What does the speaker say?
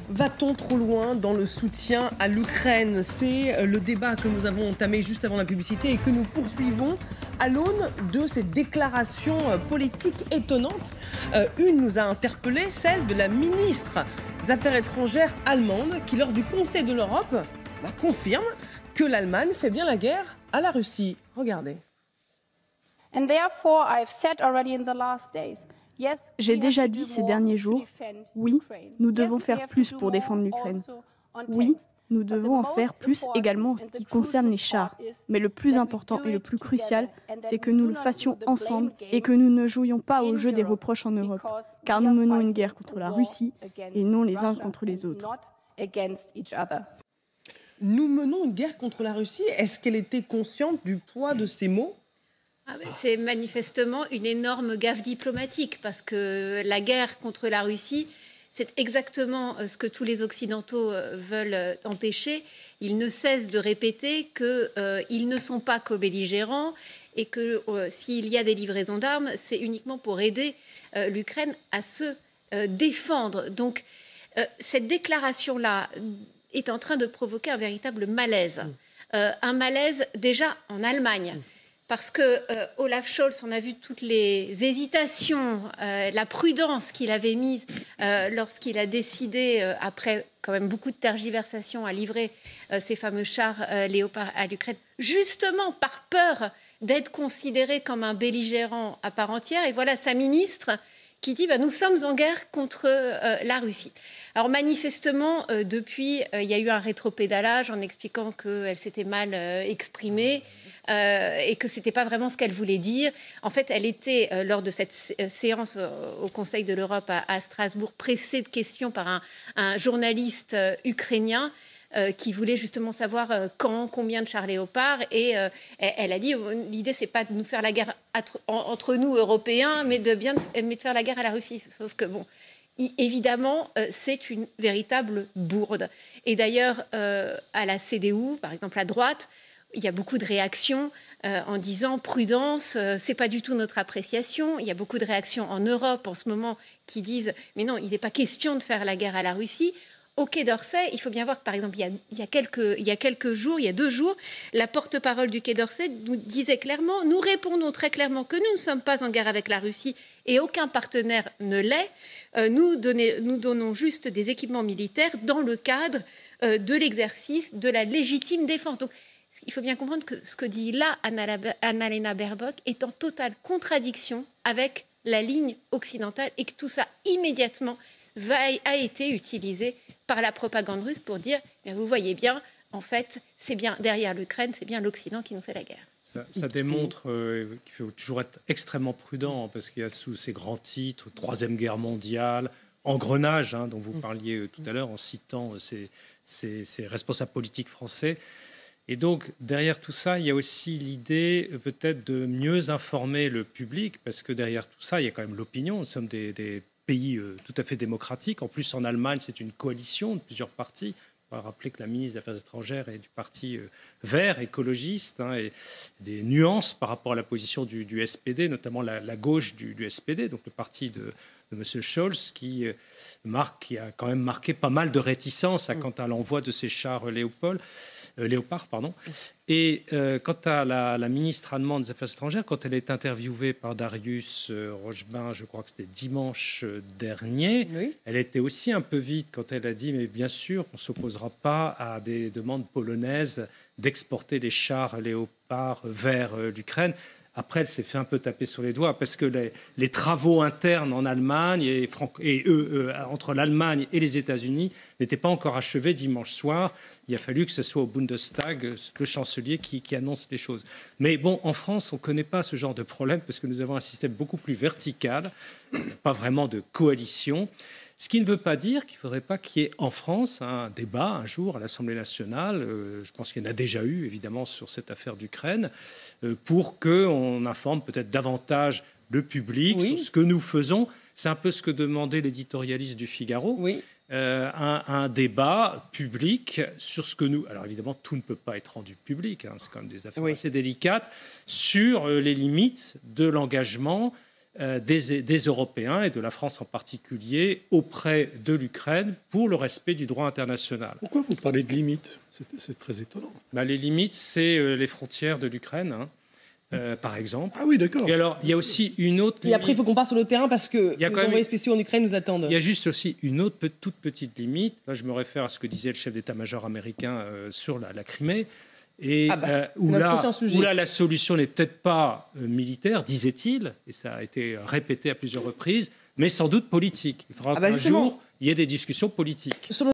Va-t-on trop loin dans le soutien à l'Ukraine? C'est le débat que nous avons entamé juste avant la publicité et que nous poursuivons à l'aune de ces déclarations politiques étonnantes. Une nous a interpellé, celle de la ministre des Affaires étrangères allemande qui, lors du Conseil de l'Europe, confirme que l'Allemagne fait bien la guerre à la Russie. Regardez. J'ai déjà dit ces derniers jours, oui, nous devons faire plus pour défendre l'Ukraine. Oui, nous devons en faire plus également en ce qui concerne les chars. Mais le plus important et le plus crucial, c'est que nous le fassions ensemble et que nous ne jouions pas au jeu des reproches en Europe, car nous menons une guerre contre la Russie et non les uns contre les autres. Nous menons une guerre contre la Russie. Est-ce qu'elle était consciente du poids de ces mots ? C'est manifestement une énorme gaffe diplomatique parce que la guerre contre la Russie, c'est exactement ce que tous les Occidentaux veulent empêcher. Ils ne cessent de répéter qu'ils ne sont pas co-belligérants et que s'il y a des livraisons d'armes, c'est uniquement pour aider l'Ukraine à se défendre. Donc cette déclaration-là est en train de provoquer un véritable malaise. Un malaise déjà en Allemagne. Parce que Olaf Scholz, on a vu toutes les hésitations, la prudence qu'il avait mise lorsqu'il a décidé, après quand même beaucoup de tergiversations, à livrer ces fameux chars Léopard à l'Ukraine, justement par peur d'être considéré comme un belligérant à part entière. Et voilà sa ministre qui dit nous sommes en guerre contre la Russie. Alors manifestement, depuis, il y a eu un rétropédalage en expliquant qu'elle s'était mal exprimée et que ce n'était pas vraiment ce qu'elle voulait dire. En fait, elle était, lors de cette séance au Conseil de l'Europe à Strasbourg, pressée de questions par un journaliste ukrainien qui voulait justement savoir combien de chars Léopard. Et elle a dit, l'idée, c'est pas de nous faire la guerre entre nous, Européens, mais de faire la guerre à la Russie. Sauf que, évidemment, c'est une véritable bourde. Et d'ailleurs, à la CDU, par exemple à droite, il y a beaucoup de réactions en disant prudence, c'est pas du tout notre appréciation. Il y a beaucoup de réactions en Europe en ce moment qui disent mais non, il n'est pas question de faire la guerre à la Russie. Au Quai d'Orsay, il faut bien voir que, par exemple, il y a quelques jours, il y a 2 jours, la porte-parole du Quai d'Orsay nous disait clairement, nous répondons très clairement que nous ne sommes pas en guerre avec la Russie et aucun partenaire ne l'est. Nous donnons juste des équipements militaires dans le cadre de l'exercice de la légitime défense. Donc, il faut bien comprendre que ce que dit là Annalena Baerbock est en totale contradiction avec la ligne occidentale et que tout ça, immédiatement, a été utilisé par la propagande russe pour dire, vous voyez bien, en fait, c'est bien derrière l'Ukraine, c'est bien l'Occident qui nous fait la guerre. Ça démontre qu'il faut toujours être extrêmement prudent parce qu'il y a sous ces grands titres, Troisième Guerre mondiale, engrenage, dont vous parliez tout à l'heure en citant ces responsables politiques français. Et donc, derrière tout ça, il y a aussi l'idée peut-être de mieux informer le public parce que derrière tout ça, il y a quand même l'opinion. Nous sommes des pays tout à fait démocratiques. En plus, en Allemagne, c'est une coalition de plusieurs partis. On va rappeler que la ministre des Affaires étrangères est du parti vert, écologiste, et des nuances par rapport à la position du SPD, notamment la gauche du SPD, donc le parti de M. Scholz, qui a quand même marqué pas mal de réticence quant à l'envoi de ces chars Léopard. Et quant à la ministre allemande des Affaires étrangères, quand elle est interviewée par Darius Rochbain, je crois que c'était dimanche dernier, elle était aussi un peu vite quand elle a dit « mais bien sûr, on ne s'opposera pas à des demandes polonaises d'exporter des chars Léopard vers l'Ukraine ». Après, elle s'est fait un peu taper sur les doigts parce que les travaux internes en Allemagne entre l'Allemagne et les États-Unis n'étaient pas encore achevés dimanche soir. Il a fallu que ce soit au Bundestag le chancelier qui annonce les choses. Mais bon, en France, on ne connaît pas ce genre de problème parce que nous avons un système beaucoup plus vertical, pas vraiment de coalition. Ce qui ne veut pas dire qu'il ne faudrait pas qu'il y ait en France un débat un jour à l'Assemblée nationale, je pense qu'il y en a déjà eu évidemment sur cette affaire d'Ukraine, pour qu'on informe peut-être davantage le public sur ce que nous faisons. C'est un peu ce que demandait l'éditorialiste du Figaro, un débat public sur ce que nous... Alors évidemment, tout ne peut pas être rendu public, c'est quand même des affaires assez délicates, sur les limites de l'engagement des Européens et de la France en particulier auprès de l'Ukraine pour le respect du droit international. Pourquoi vous parlez de limites? C'est très étonnant. Les limites, c'est les frontières de l'Ukraine, par exemple. Ah oui, d'accord. Et alors, il y a aussi une autre limite. Et après, il faut qu'on passe sur le terrain parce que les envoyés spéciaux en Ukraine nous attendent. Il y a juste aussi une autre toute petite limite. Là, je me réfère à ce que disait le chef d'état-major américain sur la Crimée. Et où là, la solution n'est peut-être pas militaire, disait-il, et ça a été répété à plusieurs reprises, mais sans doute politique. Il faudra qu'un jour, il y ait des discussions politiques.